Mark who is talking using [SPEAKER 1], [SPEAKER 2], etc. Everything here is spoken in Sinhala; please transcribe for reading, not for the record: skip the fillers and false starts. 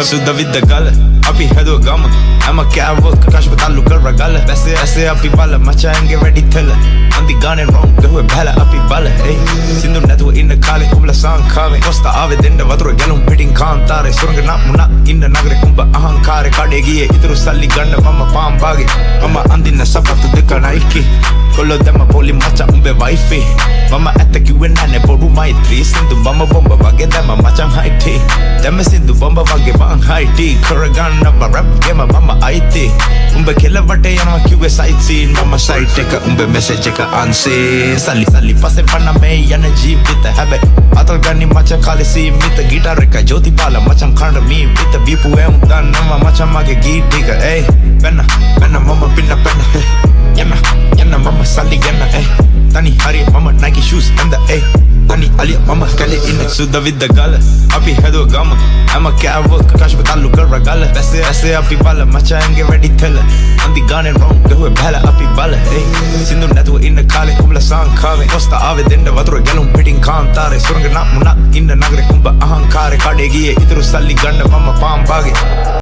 [SPEAKER 1] සුද්ද විද්ද ගල අපි හැදුව ගම හැම කෑවක කශප තල්ලු කර ගල ඇසේ අපි බල මචායන්ගේ වැඩි තෙල අන්දි ගානෙන් රොම් ගහුව බැල අපි බල සිින්දු නැතුව ඉන්න කාලේ උඹල සංකාවේ කොස්ත ආවේ දෙන්න වතුර ගැලුම් පිටින් කාන්තාරේ සුරංග නමුණා ඉන්න නගරේ උඹ අහංකාරේ කඩේ ගියේ ඉතුරු සල්ලි ගන්න මම පාම්පාගේ මම අඳින්න සපත්තු දෙක නයිකි කොල්ලෝ දැම්ම පොලි මචා උඹේ වයිෆි මම ඇත්ත කිව්වේ නැනේ පොඩු මයිත්‍රී සිින්දු බම බොම්බ වගේ දැම්ම මචං හයිටි දැම්ම සිින්දු බොම්බ වගේ බං හයිටි කරගන්න බ රැප් ගේම මම අයිති උඹ කෙලවට යනවා කිව්වේ සයිට් සීන් මම සයිට් එක උඹ මෙසේජ් එක අන්සේ සල්ලි පස්සේ පන්න මේ යන ජීවිත හැබැයි අතල් ගන්නි මචං කාලේ සීමිත ගිටාර එක ජෝතිපාල මචං කන්න මී විත බීපු එම් දන්නවා මචං මගේ ගීත් එක වෙන්න මම පින්න යන්න මම සල්ලි ගන්න තනි හරි මම Nike shoes and the තනි අලිය මම කලේ ඉන්න සුද්ද විද්ද ගල අපි හැදුව ගම හැම කෑවක කශප තල්ලු කර ගල ඇසේ අපි බල මචායන්ගේ වැඩි තෙල අන්දි ගානෙන් රොම් ගහුව බැල අපි බල සිින්දු නැතුව ඉන්න කාලේ උඹල සංකාවේ කොස්ත ආවේ දෙන්න වතුර ගැලුම් පිටින් කාන්තාරේ සුරංග නමුණා ඉන්න නගරේ උඹ අහංකාරේ කඩේ ගියේ ඉතුරු සල්ලි ගන්න මම පාම්පාගේ